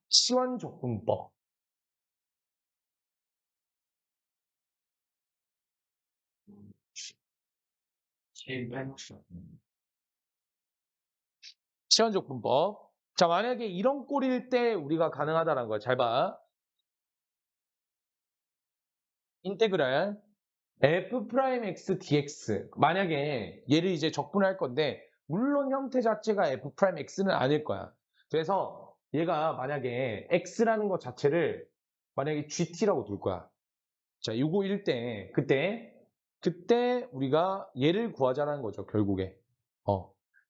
치환적분법. 치환적분법. 자, 만약에 이런 꼴일 때 우리가 가능하다는 거야. 잘 봐. 인테그랄 f'x dx. 만약에 얘를 이제 적분할 건데 물론 형태 자체가 f'x는 아닐 거야. 그래서 얘가 만약에 x라는 것 자체를 만약에 gt라고 둘 거야. 자, 요거일 때 그때 우리가 얘를 구하자는 거죠, 결국에.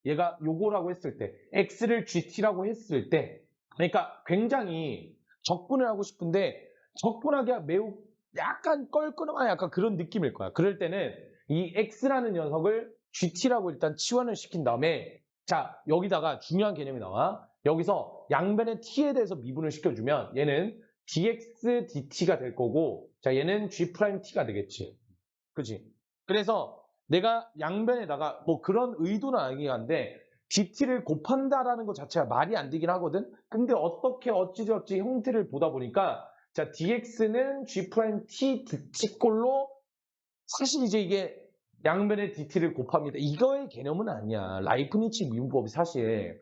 얘가 요거라고 했을 때 x를 gt라고 했을 때 그러니까 굉장히 적분을 하고 싶은데 적분하기가 매우 약간 껄끄러운 약간 그런 느낌일 거야. 그럴 때는 이 x라는 녀석을 gt라고 일단 치환을 시킨 다음에 자, 여기다가 중요한 개념이 나와. 여기서 양변의 t에 대해서 미분을 시켜주면 얘는 dx dt가 될 거고 자, 얘는 g't가 되겠지. 그치? 그래서 내가 양변에다가 뭐 그런 의도는 아니긴 한데 GT를 곱한다라는 것 자체가 말이 안 되긴 하거든? 근데 어떻게 어찌저찌 형태를 보다 보니까 자, dx는 g'T dt꼴로 사실 이제 이게 양변의 dt를 곱합니다. 이거의 개념은 아니야. 라이프니츠 미분법이 사실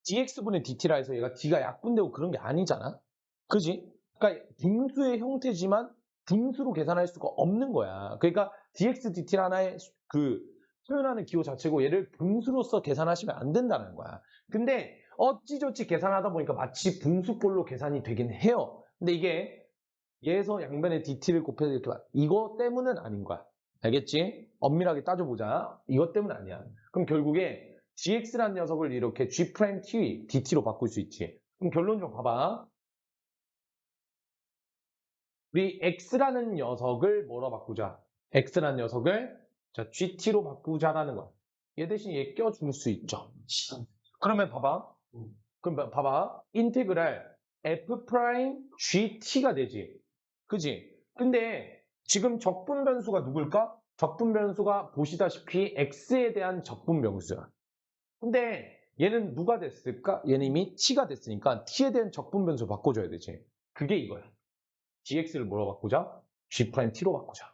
dx분의 dt라 해서 얘가 d가 약분되고 그런 게 아니잖아? 그지? 그러니까 분수의 형태지만 분수로 계산할 수가 없는 거야. 그러니까 dx, dt는 하나의 그 표현하는 기호 자체고 얘를 분수로서 계산하시면 안 된다는 거야. 근데 어찌저찌 계산하다 보니까 마치 분수꼴로 계산이 되긴 해요. 근데 이게 얘에서 양변에 dt를 곱해서 이렇게 이거 때문은 아닌 거야. 알겠지? 엄밀하게 따져보자. 이것 때문은 아니야. 그럼 결국에 gx라는 녀석을 이렇게 g'T, dt로 바꿀 수 있지. 그럼 결론적으로 봐봐. 우리 x라는 녀석을 뭐로 바꾸자? x라는 녀석을 자, gt로 바꾸자라는 거야. 얘 대신 얘 껴줄 수 있죠. 그러면 봐봐. 그럼 봐봐. 인테그랄 f'-gt가 되지. 그지? 근데 지금 적분 변수가 누굴까? 적분 변수가 보시다시피 x에 대한 적분 변수야. 근데 얘는 누가 됐을까? 얘는 이미 t가 됐으니까 t에 대한 적분 변수 바꿔줘야 되지. 그게 이거야. dx를 뭐로 바꾸자? g't로 바꾸자.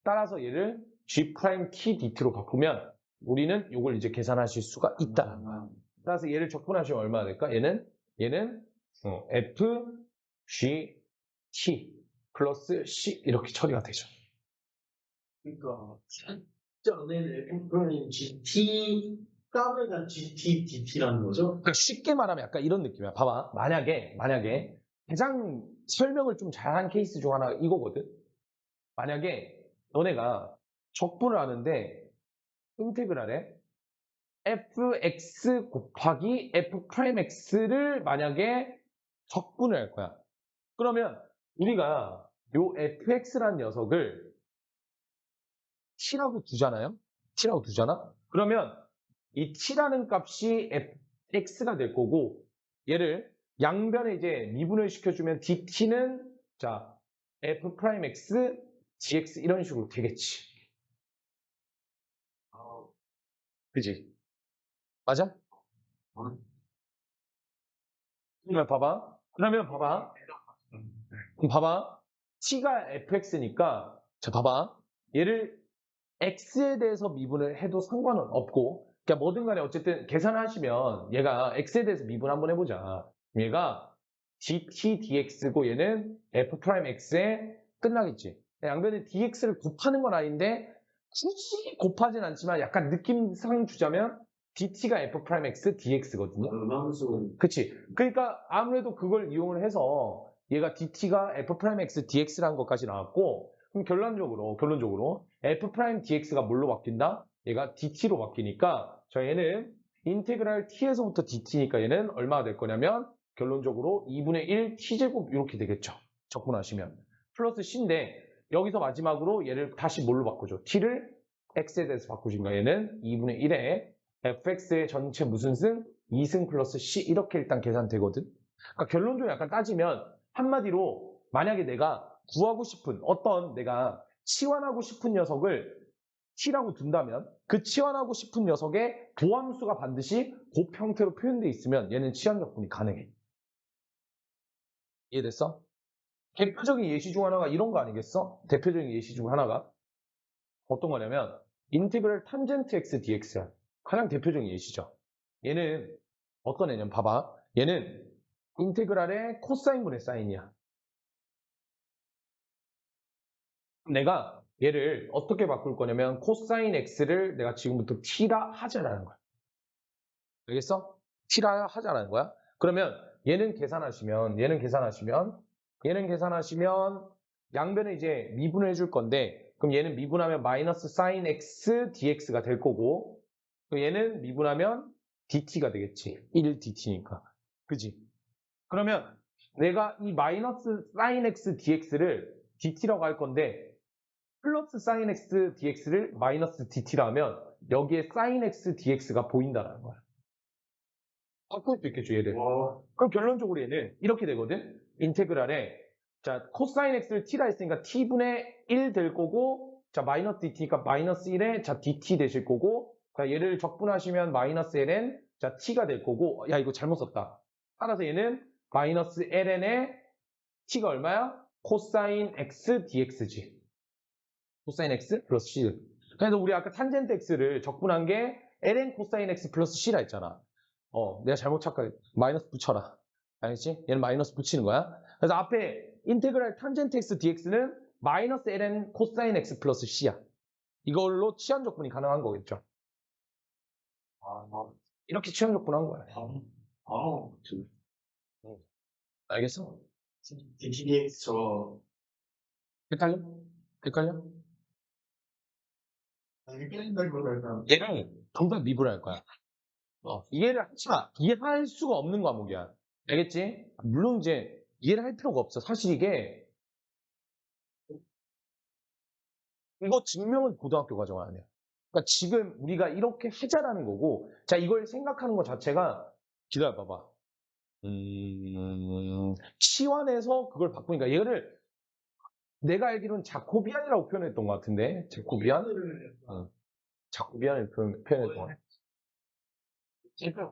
따라서 얘를 g't dt로 바꾸면 우리는 이걸 이제 계산하실 수가 있다는 거야. 따라서 얘를 적분하시면 얼마나 될까? 얘는 f, g, t 플러스 c 이렇게 처리가 되죠. 그러니까 전에는 F'는 GT 더블가 GT DT라는 거죠? 그러니까 쉽게 말하면 약간 이런 느낌이야. 봐봐. 만약에 가장 설명을 좀 잘한 케이스 중 하나가 이거거든. 만약에 너네가 적분을 하는데 인테그랄에 fx 곱하기 f'x를 만약에 적분을 할 거야. 그러면 우리가 요 fx라는 녀석을 t라고 두잖아요? t라고 두잖아? 그러면 이 t라는 값이 fx가 될 거고 얘를 양변에 이제 미분을 시켜주면 dt는 자 f'x dx 이런 식으로 되겠지. 그지? 맞아? 그러면 봐봐. 그럼 봐봐. t가 fx니까 자 봐봐. 얘를 x에 대해서 미분을 해도 상관은 없고 그러니까 뭐든 간에 어쨌든 계산하시면 얘가 x에 대해서 미분 한번 해보자. 얘가 gt dx고 얘는 f'x에 끝나겠지. 양변에 dx를 곱하는 건 아닌데 굳이 곱하진 않지만 약간 느낌상 주자면 dt가 f'x dx거든요. 그치? 그러니까 아무래도 그걸 이용을 해서 얘가 dt가 f'x dx라는 것까지 나왔고 그럼 결론적으로 f'dx가 뭘로 바뀐다? 얘가 dt로 바뀌니까 자 얘는 인테그랄 t에서부터 dt니까 얘는 얼마가 될 거냐면 결론적으로 2분의 1 t제곱 이렇게 되겠죠. 적분하시면. 플러스 c인데 여기서 마지막으로 얘를 다시 뭘로 바꾸죠? t를 x에 대해서 바꾸신가 얘는 2분의 1에 fx의 전체 무슨 승? 2승 플러스 c 이렇게 일단 계산되거든. 그러니까 결론적으로 약간 따지면 한마디로 만약에 내가 구하고 싶은 어떤 내가 치환하고 싶은 녀석을 t라고 둔다면 그 치환하고 싶은 녀석의 도함수가 반드시 곱 형태로 표현되어 있으면 얘는 치환 적분이 가능해. 이해됐어? 대표적인 예시 중 하나가 이런 거 아니겠어? 대표적인 예시 중 하나가 어떤 거냐면 인티그럴 탄젠트 x dx야. 가장 대표적인 예시죠. 얘는 어떤 애냐면 봐봐. 얘는 인테그랄의 코사인분의 사인이야. 내가 얘를 어떻게 바꿀 거냐면 코사인 x를 내가 지금부터 t라 하자라는 거야. 알겠어? t라 하자라는 거야. 그러면 얘는 계산하시면 양변을 이제 미분을 해줄 건데 그럼 얘는 미분하면 마이너스 사인 x dx가 될 거고 그럼 얘는 미분하면 dt가 되겠지. 1 dt니까. 그지? 그러면 내가 이 마이너스 사인 x dx를 dt라고 할 건데 플러스 사인 x dx를 마이너스 dt라 하면 여기에 사인 x dx가 보인다는 거야. 바꿀 수 있겠죠, 얘를. 그럼 결론적으로 얘는 이렇게 되거든. 인테그랄에 자 코사인 x를 t라 했으니까 t분의 1 될 거고 자 마이너스 dt니까 마이너스 1에 자 dt 되실 거고 자 얘를 적분하시면 마이너스 ln 자 t가 될 거고 야 이거 잘못 썼다. 따라서 얘는 마이너스 ln에 t가 얼마야? 코사인 x dx지. 코사인 x 플러스 c. 그래서 우리 아까 탄젠트 x를 적분한 게 ln 코사인 x 플러스 c라 했잖아. 내가 잘못 착각했. 마이너스 붙여라. 알겠지? 얘는 마이너스 붙이는 거야. 그래서 앞에 인테그랄 탄젠트 x dx는 마이너스 ln 코사인 x 플러스 c야. 이걸로 치환 적분이 가능한 거겠죠. 이렇게 치환 적분한 거야. 알겠어? DTDX 저 헷갈려? 헷갈려? 헷갈린다기보다 얘를 둘 다 미분할 거야. 이해할 수가 없는 과목이야. 알겠지? 물론 이제 이해를 할 필요가 없어. 사실 이거 증명은 고등학교 과정 아니야. 그러니까 지금 우리가 이렇게 하자라는 거고, 자, 이걸 생각하는 것 자체가, 기다려봐봐. 치환해서 그걸 바꾸니까 얘를 내가 알기로는 자코비안이라고 표현했던 것 같은데, 자코비안? 자코비안을 표현했던 것 같아.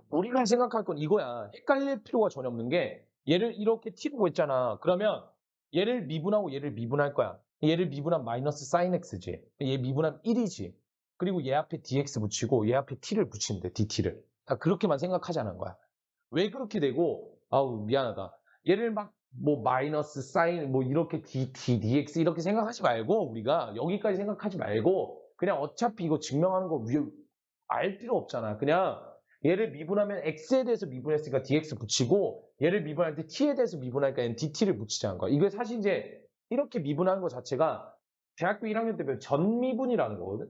우리가 생각할 건 이거야. 헷갈릴 필요가 전혀 없는 게 얘를 이렇게 t라고 했잖아. 그러면 얘를 미분하고 얘를 미분할 거야. 얘를 미분하면 마이너스 사인 x지. 얘 미분하면 1이지. 그리고 얘 앞에 dx 붙이고 얘 앞에 t를 붙이면 돼. dt를. 다 그렇게만 생각하자는 거야. 왜 그렇게 되고 아우 미안하다. 얘를 막 뭐 마이너스 사인 뭐 이렇게 dt, dx 이렇게 생각하지 말고 우리가 여기까지 생각하지 말고 그냥 어차피 이거 증명하는 거 알 필요 없잖아. 그냥 얘를 미분하면 x에 대해서 미분했으니까 dx 붙이고 얘를 미분할 때 t에 대해서 미분하니까 얘는 dt를 붙이자는 거야. 이게 사실 이제 이렇게 미분하는 것 자체가 대학교 1학년 때 배운 전미분이라는 거거든.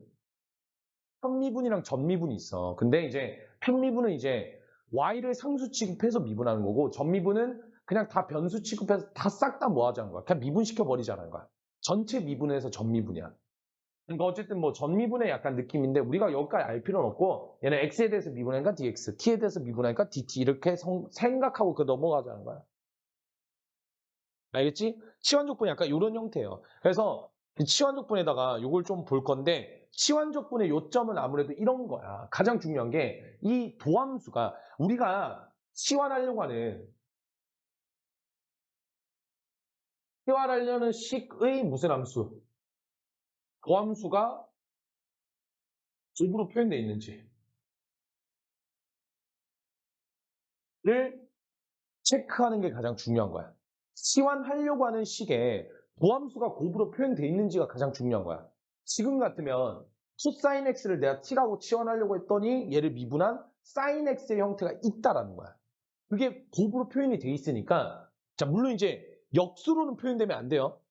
편미분이랑 전미분이 있어. 근데 이제 편미분은 이제 y를 상수 취급해서 미분하는 거고 전미분은 그냥 다 변수 취급해서 다 싹 다 모아자는 거야. 그냥 미분시켜 버리자는 거야. 전체 미분에서 전미분이야. 그러니까 어쨌든 뭐 전미분의 약간 느낌인데 우리가 여기까지 알 필요는 없고 얘는 x에 대해서 미분하니까 dx, t에 대해서 미분하니까 dt 이렇게 생각하고 그 넘어가자는 거야. 알겠지? 치환적분이 약간 이런 형태예요. 그래서 치환적분에다가 이걸 좀 볼 건데 치환적분의 요점은 아무래도 이런 거야. 가장 중요한 게 이 도함수가 우리가 치환하려는 식의 무슨 함수? 도함수가 곱으로 표현되어 있는지를 체크하는 게 가장 중요한 거야. 치환하려고 하는 식에 도함수가 곱으로 표현되어 있는지가 가장 중요한 거야. 지금 같으면 코사인 x를 내가 t라고 치환하려고 했더니 얘를 미분한 사인 x의 형태가 있다라는 거야. 그게 곱으로 표현이 돼 있으니까 자 물론 이제 역수로는 표현되면 안 돼요.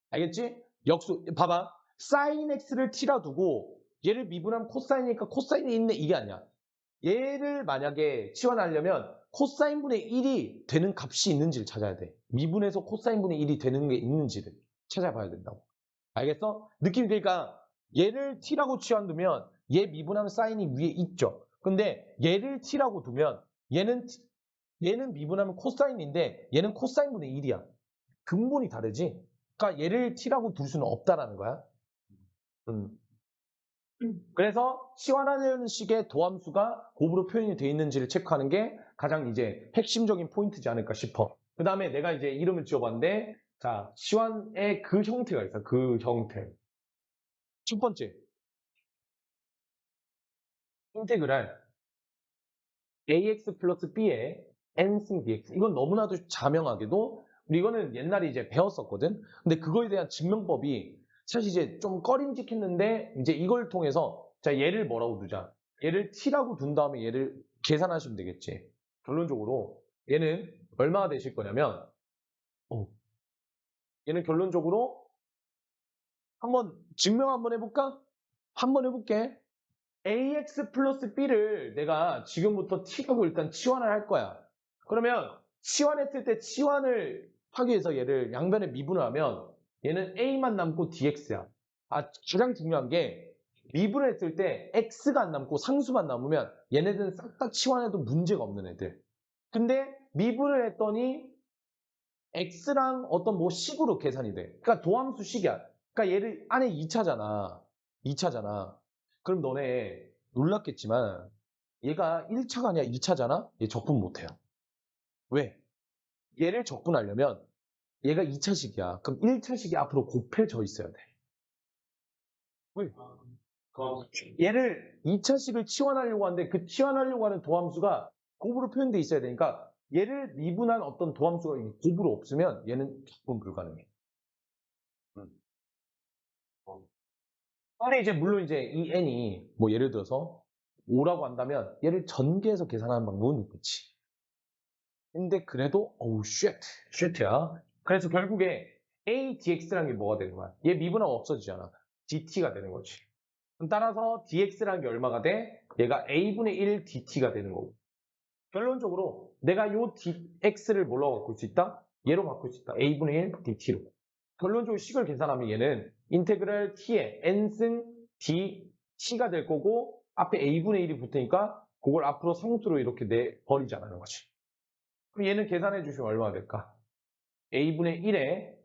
알겠지? 역수 봐봐. 사인 x를 t라 두고 얘를 미분하면 코사인이니까 코사인이 있네 이게 아니야. 얘를 만약에 치환하려면 코사인분의 1이 되는 값이 있는지를 찾아야 돼. 미분해서 코사인분의 1이 되는 게 있는지를 찾아봐야 된다고. 알겠어? 느낌이 그러니까 얘를 t라고 치환두면 얘 미분하면 사인이 위에 있죠. 근데 얘를 t라고 두면 얘는 미분하면 코사인인데 얘는 코사인분의 1이야. 근본이 다르지? 그러니까 얘를 t라고 둘 수는 없다라는 거야. 그래서 치환하려는 식의 도함수가 곱으로 표현이 되어 있는지를 체크하는 게 가장 이제 핵심적인 포인트지 않을까 싶어. 그 다음에 내가 이제 이름을 지어봤는데, 자, 시환의 그 형태가 있어. 그 형태. 첫 번째. 인테그랄 ax 플러스 b의 n승 dx. 이건 너무나도 자명하게도, 우리 이거는 옛날에 이제 배웠었거든? 근데 그거에 대한 증명법이 사실 이제 좀 꺼림직했는데, 이제 이걸 통해서, 자, 얘를 뭐라고 두자. 얘를 t라고 둔 다음에 얘를 계산하시면 되겠지. 결론적으로, 얘는 얼마가 되실 거냐면, 얘는 결론적으로 한번 증명 한번 해볼까? 한번 해볼게. ax 플러스 b를 내가 지금부터 t라고 일단 치환을 할 거야. 그러면 치환했을 때 치환을 하기 위해서 얘를 양변에 미분을 하면 얘는 a만 남고 dx야. 가장 중요한 게 미분을 했을 때 x가 안 남고 상수만 남으면 얘네들은 싹 다 치환해도 문제가 없는 애들. 근데 미분을 했더니 x랑 어떤 뭐 식으로 계산이 돼. 그러니까 도함수 식이야. 그러니까 얘를 안에 2차잖아. 2차잖아. 그럼 너네 놀랐겠지만 얘가 1차가 아니라 2차잖아? 얘 적분 못해요. 왜? 얘를 적분하려면 얘가 2차식이야. 그럼 1차식이 앞으로 곱해져 있어야 돼. 왜? 얘를 2차식을 치환하려고 하는데 그 치환하려고 하는 도함수가 곱으로 표현돼 있어야 되니까 얘를 미분한 어떤 도함수가 곱으로 없으면 얘는 적분 불가능해. 근데 이제 물론 이제 이 n이 뭐 예를 들어서 5라고 한다면 얘를 전개해서 계산하는 방법은 있겠지. 근데 그래도 어우 쉣야. 그래서 결국에 a dx라는 게 뭐가 되는 거야? 얘 미분하면 없어지잖아. dt가 되는 거지. 그럼 따라서 dx라는 게 얼마가 돼? 얘가 a분의 1 dt가 되는 거고. 결론적으로 내가 요 dx를 뭘로 바꿀 수 있다? 얘로 바꿀 수 있다. a분의 1 dt로. 결론적으로 식을 계산하면 얘는 인테그랄 t의 n승 dt가 될 거고 앞에 a분의 1이 붙으니까 그걸 앞으로 상수로 이렇게 내버리자는 거지. 그럼 얘는 계산해 주시면 얼마가 될까? a분의 1에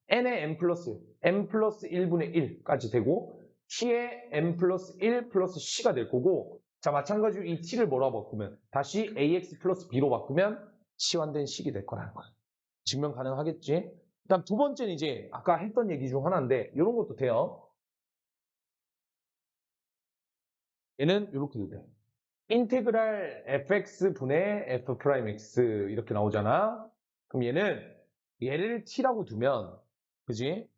n의 n 플러스 1분의 1까지 되고 t의 n 플러스 1 플러스 c가 될 거고, 자, 마찬가지로 이 t를 뭐라고 바꾸면 다시 ax 플러스 b로 바꾸면 치환된 식이 될 거라는 거야. 증명 가능하겠지? 그다음 두 번째는 이제 아까 했던 얘기 중 하나인데 이런 것도 돼요. 얘는 이렇게도 돼. 인테그랄 fx 분의 f 프라임 x 이렇게 나오잖아. 그럼 얘를 t라고 두면, 그지?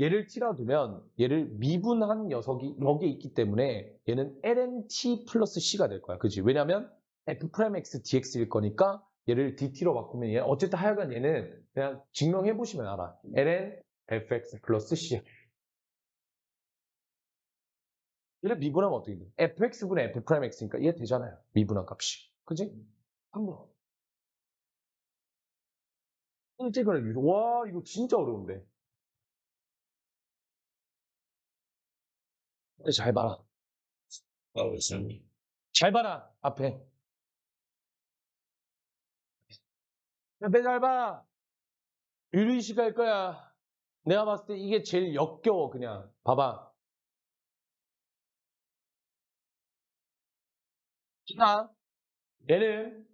얘를 t라고 두면 얘를 미분한 녀석이 여기에 있기 때문에 얘는 ln t 플러스 c가 될 거야. 그지? 왜냐면 f 프라임 x dx일 거니까 얘를 dt로 바꾸면 얘 어쨌든 하여간 얘는 그냥 증명해 보시면 알아. ln fx 플러스 c. 얘를 미분하면 어떻게 돼? fx분의 f 프라임 x니까 얘 되잖아요. 미분한 값이. 그지? 한번. 인테그랄 유로. 와, 이거 진짜 어려운데. 근데 잘 봐라. 잘 봐라. 앞에. 앞에 잘 봐. 유리식 할 거야. 내가 봤을 때 이게 제일 역겨워, 그냥. 봐봐. 자, 얘는,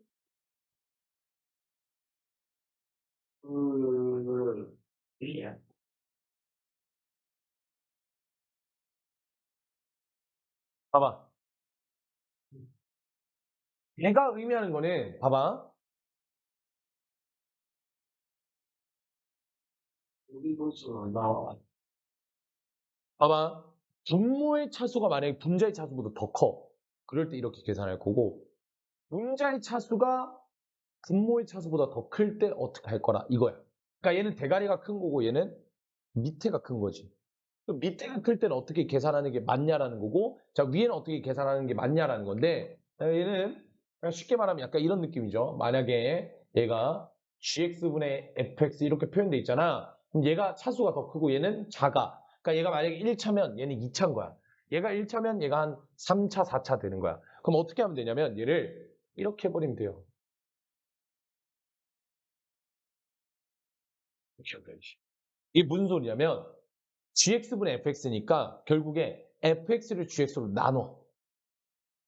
예. 봐봐. 얘가 의미하는 거는, 봐봐. 여기 보시면 나와. 봐봐. 분모의 차수가 만약에 분자의 차수보다 더 커. 그럴 때 이렇게 계산할 거고, 분자의 차수가 분모의 차수보다 더 클 때 어떻게 할 거라, 이거야. 그러니까 얘는 대가리가 큰 거고, 얘는 밑에가 큰 거지. 그럼 밑에가 클 때는 어떻게 계산하는 게 맞냐라는 거고, 자, 위에는 어떻게 계산하는 게 맞냐라는 건데, 얘는 그냥 쉽게 말하면 약간 이런 느낌이죠. 만약에 얘가 gx분의 fx 이렇게 표현돼 있잖아. 그럼 얘가 차수가 더 크고 얘는 작아. 그러니까 얘가 만약에 1차면 얘는 2차인 거야. 얘가 1차면 얘가 한 3차, 4차 되는 거야. 그럼 어떻게 하면 되냐면 얘를 이렇게 해버리면 돼요. 이게 무슨 소리냐면 gx분의 fx니까 결국에 fx를 gx로 나눠.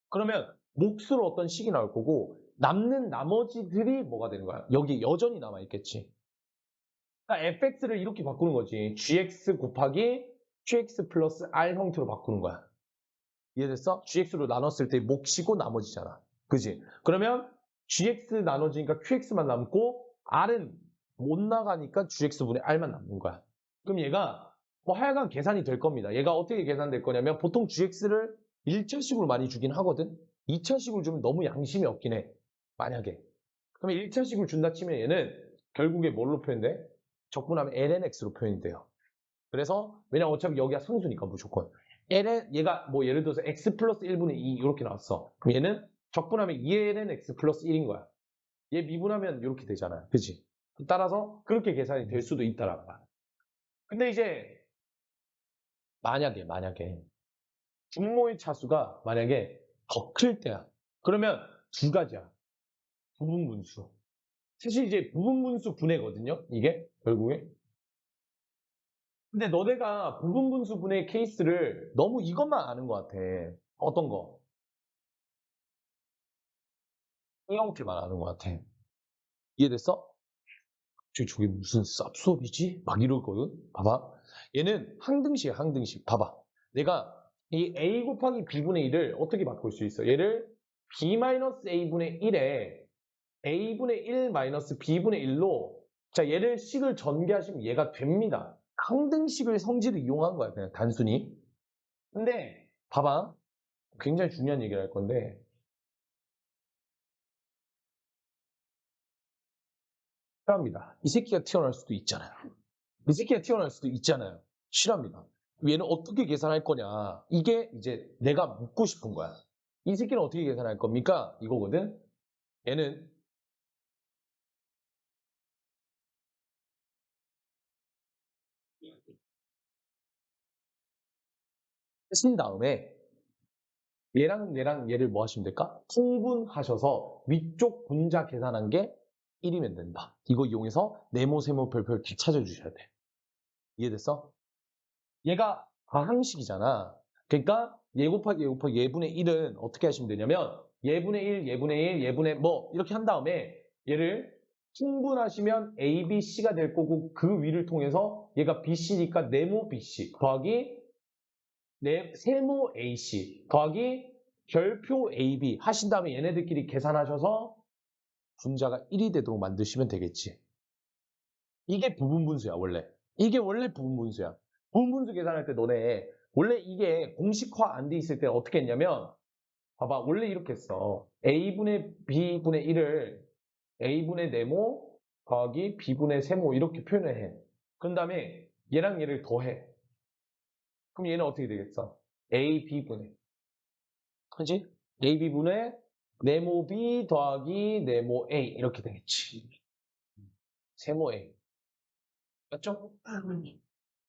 그러면 몫으로 어떤 식이 나올 거고 남는 나머지들이 뭐가 되는 거야? 여기 여전히 남아있겠지. 그러니까 fx를 이렇게 바꾸는 거지. gx 곱하기 qx 플러스 r 형태로 바꾸는 거야. 이해됐어? gx로 나눴을 때 몫이고 나머지잖아. 그지? 그러면 gx 나눠지니까 qx만 남고 r은 못 나가니까 gx분의 r만 남는 거야. 그럼 얘가 뭐 하여간 계산이 될 겁니다. 얘가 어떻게 계산될 거냐면 보통 gx를 1차식으로 많이 주긴 하거든. 2차식으로 주면 너무 양심이 없긴 해. 만약에. 그러면 1차식으로 준다 치면 얘는 결국에 뭘로 표현돼? 적분하면 lnx로 표현이 돼요. 그래서 왜냐면 어차피 여기가 상수니까 무조건. 얘가 뭐 예를 들어서 x 플러스 1분의 2 이렇게 나왔어. 그럼 얘는 적분하면 2ln x 플러스 1인 거야. 얘 미분하면 이렇게 되잖아. 그치? 따라서 그렇게 계산이 될 수도 있다라는 거야. 근데 이제 만약에 분모의 차수가 만약에 더 클 때야. 그러면 두 가지야. 부분분수. 사실 이제 부분분수 분해거든요. 이게 결국에. 근데 너네가 부분분수 분해 케이스를 너무 이것만 아는 것 같아. 어떤 거? 이 형태만 아는 것 같아. 이해됐어? 저게 무슨 쌉수업이지? 막 이럴 거든? 봐봐. 얘는 항등식이야, 항등식. 봐봐. 내가 이 a 곱하기 b분의 1을 어떻게 바꿀 수 있어? 얘를 b-a분의 1에 a분의 1 마이너스 b분의 1로 자 얘를 식을 전개하시면 얘가 됩니다. 항등식의 성질을 이용한 거야, 그냥 단순히. 근데 봐봐. 굉장히 중요한 얘기를 할 건데 싫어합니다. 이 새끼가 튀어나올 수도 있잖아요. 이 새끼가 튀어나올 수도 있잖아요. 싫어합니다. 얘는 어떻게 계산할 거냐. 이게 이제 내가 묻고 싶은 거야. 이 새끼는 어떻게 계산할 겁니까? 이거거든. 얘는 쓰신 다음에 얘랑 얘를 뭐 하시면 될까? 통분하셔서 위쪽 분자 계산한 게 1이면 된다. 이거 이용해서 네모, 세모, 별표 다 찾아주셔야 돼. 이해됐어? 얘가 과항식이잖아. 그러니까 얘 곱하기 얘분의 1은 어떻게 하시면 되냐면 얘분의 1, 얘분의 1, 얘분의 뭐 이렇게 한 다음에 얘를 충분하시면 A, B, C가 될 거고 그 위를 통해서 얘가 BC니까 네모 BC 더하기 세모 AC 더하기 별표 AB 하신 다음에 얘네들끼리 계산하셔서 분자가 1이 되도록 만드시면 되겠지. 이게 부분분수야 원래. 이게 원래 부분분수야. 부분분수 계산할 때 너네 원래 이게 공식화 안 돼 있을 때 어떻게 했냐면 봐봐 원래 이렇게 했어. A분의 B분의 1을 A분의 네모 더하기 B분의 세모 이렇게 표현을 해. 그런 다음에 얘랑 얘를 더해. 그럼 얘는 어떻게 되겠어? AB분의 그지? AB분의 네모 B 더하기 네모 A 이렇게 되겠지. 세모 A 맞죠?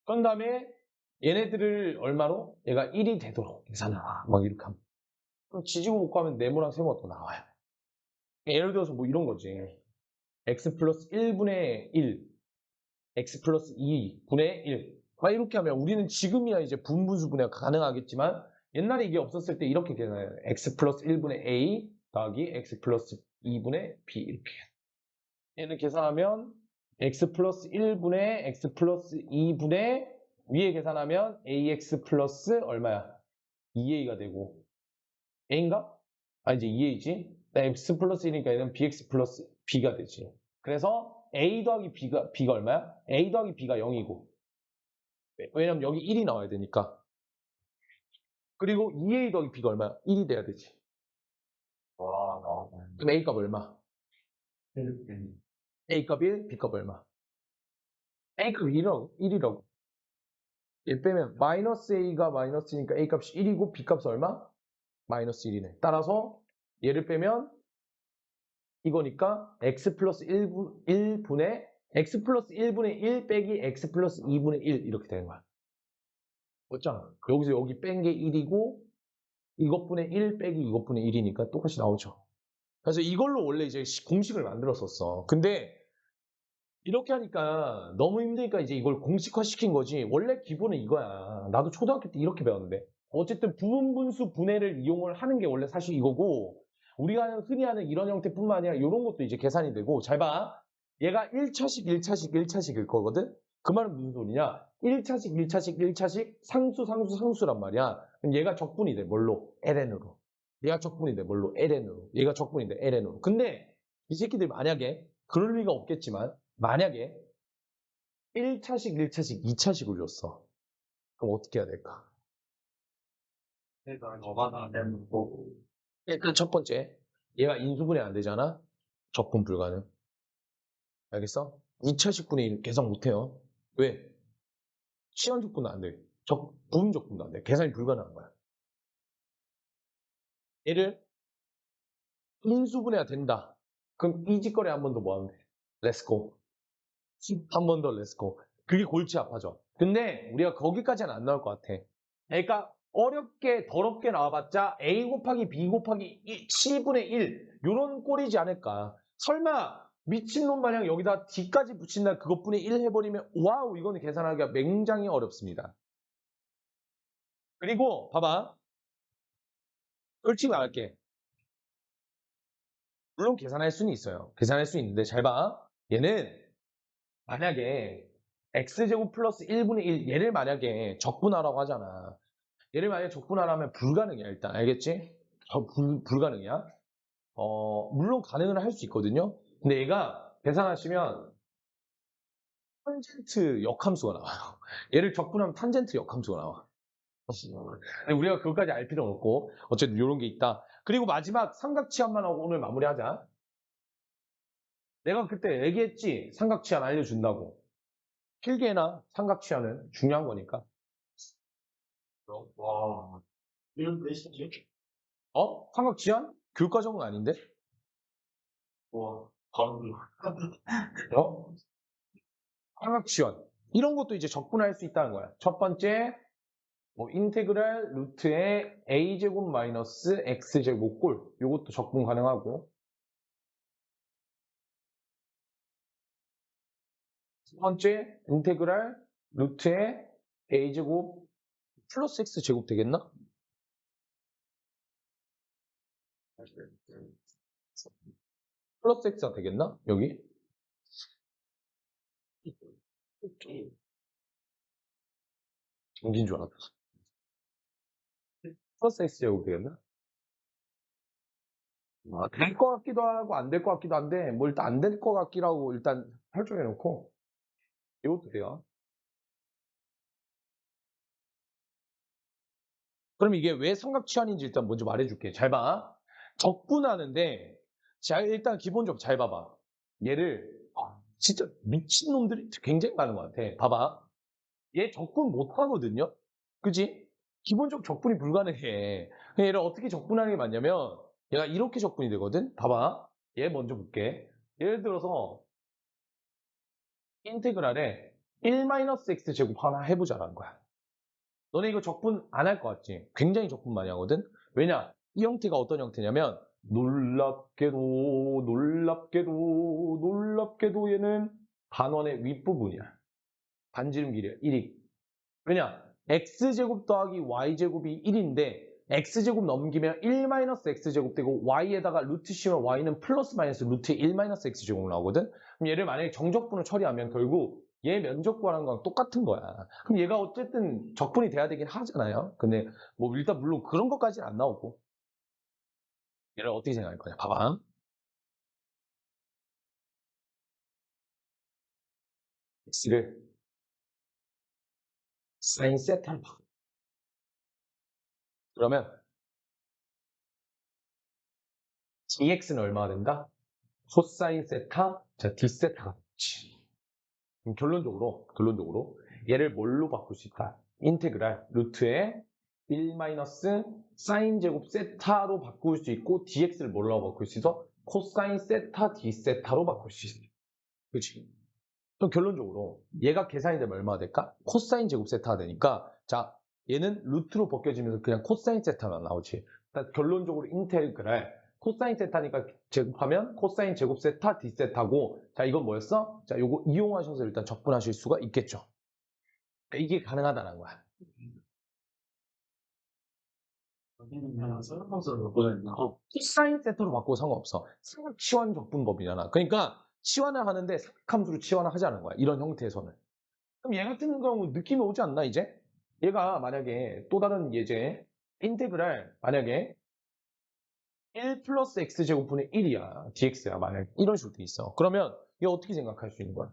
그런 다음에 얘네들을 얼마로? 얘가 1이 되도록 계산하라. 막 이렇게 하면. 그럼 지지고 볶고 하면 네모랑 세모가 또 나와요. 예를 들어서 뭐 이런 거지. x 플러스 1분의 1, x 플러스 2분의 1. 막 이렇게 하면 우리는 지금이야 이제 분분수 분해가 가능하겠지만 옛날에 이게 없었을 때 이렇게 되나요? x 플러스 1분의 a 더하기 x 플러스 2분의 b 이렇게. 얘는 계산하면 x 플러스 1분의 x 플러스 2분의 위에 계산하면 ax 플러스 얼마야? 2a가 되고 a인가? 아 이제 2a지? x 플러스 1이니까 얘는 bx 플러스 b가 되지. 그래서 a 더하기 b가 얼마야? a 더하기 b가 0이고 왜냐면 여기 1이 나와야 되니까. 그리고 2a 더하기 b가 얼마야? 1이 돼야 되지. 와, 그럼 a 값 얼마? 이렇게. a 값 1, b 값 얼마? a 값 1이라고. 얘 빼면 마이너스 a가 마이너스니까 a 값이 1이고 b 값은 얼마? 마이너스 1이네. 따라서 얘를 빼면 이거니까 x 플러스 1분의 x 플러스 1분의 1 빼기 x 플러스 2분의 1 이렇게 되는 거야. 맞잖아. 여기서 여기 뺀 게 1이고 이것분의 1 빼기 이것분의 1이니까 똑같이 나오죠. 그래서 이걸로 원래 이제 공식을 만들었었어. 근데 이렇게 하니까 너무 힘드니까 이제 이걸 공식화 시킨 거지. 원래 기본은 이거야. 나도 초등학교 때 이렇게 배웠는데. 어쨌든 부분분수 분해를 이용을 하는 게 원래 사실 이거고 우리가 흔히 하는 이런 형태뿐만 아니라 이런 것도 이제 계산이 되고, 잘 봐. 얘가 1차식, 1차식, 1차식일 거거든? 그 말은 무슨 소리냐? 1차식, 1차식, 1차식, 상수, 상수, 상수란 말이야. 그럼 얘가 적분이 돼. 뭘로? ln으로. 얘가 적분이 돼. 뭘로? ln으로. 얘가 적분이 돼. ln으로. 근데 이 새끼들 만약에, 그럴 리가 없겠지만, 만약에 1차식, 1차식, 2차식을 줬어. 그럼 어떻게 해야 될까? 내가 너가 안 되는 거고. 일단 첫 번째, 얘가 인수분해 안 되잖아? 적분 불가능. 알겠어? 2차식분의 1 계산 못해요. 왜? 시한 적분도 안 돼. 부분 적분도 안 돼. 계산이 불가능한 거야. 얘를 인수분해가 된다. 그럼 이 짓거리 한 번 더 뭐 하면 돼? 렛츠고. 한 번 더 렛츠고. 그게 골치 아파져. 근데 우리가 거기까지는 안 나올 것 같아. 그러니까 어렵게 더럽게 나와봤자 A 곱하기 B 곱하기 7분의 1 요런 꼴이지 않을까. 설마 미친놈 마냥 여기다 D까지 붙인다 그것분의 1 해버리면 와우 이거는 계산하기가 굉장히 어렵습니다. 그리고 봐봐. 솔직히 말할게. 물론 계산할 수는 있어요. 계산할 수 있는데 잘 봐. 얘는 만약에 x제곱 플러스 1분의 1 얘를 만약에 적분하라고 하잖아. 얘를 만약에 적분하라면 불가능이야 일단. 알겠지? 불가능이야. 물론 가능은 할 수 있거든요. 근데 얘가 계산하시면 탄젠트 역함수가 나와요. 얘를 적분하면 탄젠트 역함수가 나와. 근데 우리가 그것까지 알 필요는 없고 어쨌든 이런 게 있다. 그리고 마지막 삼각치환만 하고 오늘 마무리하자. 내가 그때 얘기했지 삼각치환 알려준다고. 필기해놔. 삼각치환은 중요한 거니까. 와, 이런 뜻이지? 삼각치환? 교과정은 아닌데? 와, 방금. 어? 삼각치환. 이런 것도 이제 적분할 수 있다는 거야. 첫 번째, 인테그랄 루트의 a제곱 마이너스 x제곱 꼴. 이것도 적분 가능하고. 두 번째, 인테그랄 루트의 a제곱 플러스 x제곱 되겠나? 플러스 x가 되겠나? 여기? 정기인 줄 알았다. 플러스 x제곱 되겠나? 될 것 같기도 하고 안 될 것 같기도 한데 뭐 일단 안 될 것 같기도 하고 일단 설정해 놓고 이것도 돼요. 그럼 이게 왜 삼각치환인지 일단 먼저 말해줄게. 잘 봐. 적분하는데 자 일단 기본적으로 잘 봐봐. 얘를 진짜 미친놈들이 굉장히 많은 것 같아. 봐봐. 얘 적분 못하거든요. 그지? 기본적 적분이 불가능해. 그럼 얘를 어떻게 적분하는 게 맞냐면 얘가 이렇게 적분이 되거든. 봐봐. 얘 먼저 볼게. 예를 들어서 인테그랄에 1-x 제곱 하나 해보자라는 거야. 너네 이거 적분 안 할 것 같지? 굉장히 적분 많이 하거든? 왜냐? 이 형태가 어떤 형태냐면 놀랍게도 놀랍게도 놀랍게도 얘는 단원의 윗부분이야. 반지름 길이야. 1이. 왜냐? x제곱 더하기 y제곱이 1인데 x제곱 넘기면 1-x제곱 되고 y에다가 루트 씌우면 y는 플러스 마이너스 루트의 1-x제곱 나오거든? 그럼 얘를 만약에 정적분을 처리하면 결국 얘 면적 구하는 거랑 똑같은 거야. 그럼 얘가 어쨌든 적분이 돼야 되긴 하잖아요. 근데 뭐 일단 물론 그런 것까지는 안 나오고 얘를 어떻게 생각할 거냐? 봐봐. x를 사인 세타로 바꿔. 그러면 dx는 얼마가 된다? 코사인 세타, 자 d세타가 되지. 그럼 결론적으로 얘를 뭘로 바꿀 수 있다? 인테그랄 루트에 1 사인 제곱 세타로 바꿀 수 있고 dx를 뭘로 바꿀 수 있어? 코사인 세타 d세타로 바꿀 수 있어. 그치? 그럼 결론적으로 얘가 계산이 되면 얼마가 될까? 코사인 제곱 세타가 되니까 자 얘는 루트로 벗겨지면서 그냥 코사인 세타만 나오지. 그러니까 결론적으로 인테그랄 코사인 세타니까 제곱하면 코사인 제곱 세타 d세타고 자 이건 뭐였어? 자 요거 이용하셔서 일단 적분하실 수가 있겠죠. 이게 가능하다는 거야. 설명서를 보냈나? 코사인 세타로 바꿔도 상관없어. 삼각 치환 적분법이잖아. 그러니까 치환을 하는데 삼각함수로 치환을 하자는 거야. 이런 형태에서는. 그럼 얘 같은 경우 느낌이 오지 않나 이제? 얘가 만약에 또 다른 예제 인테그랄 만약에 1 플러스 x제곱분의 1이야. dx야. 만약에 이런 식으로 돼 있어. 그러면 얘 어떻게 생각할 수 있는 거야?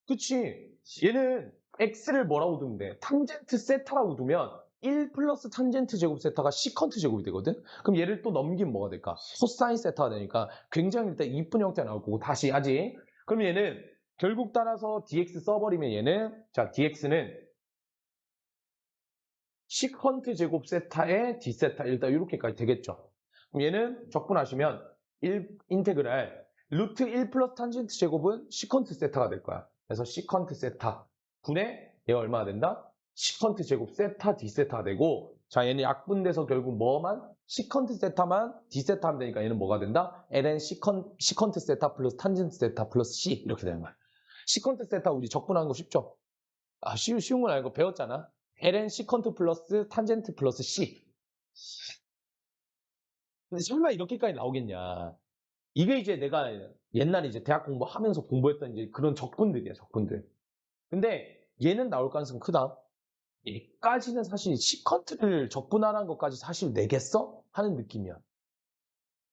그치? 얘는 x를 뭐라고 두면 돼? 탄젠트 세타라고 두면 1 플러스 탄젠트 제곱 세타가 시컨트 제곱이 되거든? 그럼 얘를 또 넘기면 뭐가 될까? 코사인 세타가 되니까 굉장히 일단 이쁜 형태가 나올 거고 다시 하지. 그럼 얘는 결국 따라서 dx 써버리면 얘는 자 dx는 시컨트 제곱 세타의 d 세타 일단 이렇게까지 되겠죠. 그럼 얘는 적분하시면 인테그랄 루트 1 플러스 탄젠트 제곱은 시컨트 세타가 될 거야. 그래서 시컨트 세타 분의 얘가 얼마나 된다? 시컨트 제곱 세타 d 세타가 되고 자 얘는 약분돼서 결국 뭐만? 시컨트 세타만 d 세타 하면 되니까 얘는 뭐가 된다? ln 시컨트 세타 플러스 탄젠트 세타 플러스 c 이렇게 되는 거야. 시컨트 세타 우리 적분하는 거 쉽죠? 아 쉬운 건 알고 배웠잖아. ln 시컨트 플러스 탄젠트 플러스 c. 근데 설마 이렇게까지 나오겠냐? 이게 이제 내가 옛날에 이제 대학 공부하면서 공부했던 이제 그런 적분들이야, 적분들. 근데 얘는 나올 가능성 크다. 얘까지는 사실 시컨트를 적분하라는 것까지 사실 내겠어? 하는 느낌이야.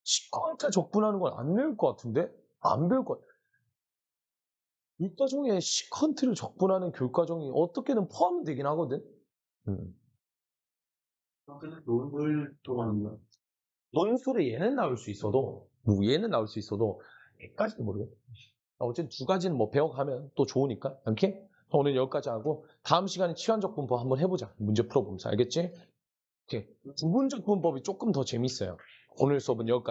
시컨트 적분하는 건 안 외울 것 같은데? 안 배울 것 같아. 교과정에 시컨트를 적분하는 교과정이 어떻게든 포함되긴 하거든? 근데 논술 동안 논술에 얘는 나올 수 있어도, 얘는 나올 수 있어도, 얘까지도 모르겠어. 어쨌든 두 가지는 뭐 배워가면 또 좋으니까. 오케이? 오늘 여기까지 하고, 다음 시간에 치환적분법 한번 해보자. 문제 풀어보면서. 알겠지? 오케이. 부분적분법이 조금 더 재밌어요. 오늘 수업은 여기까지.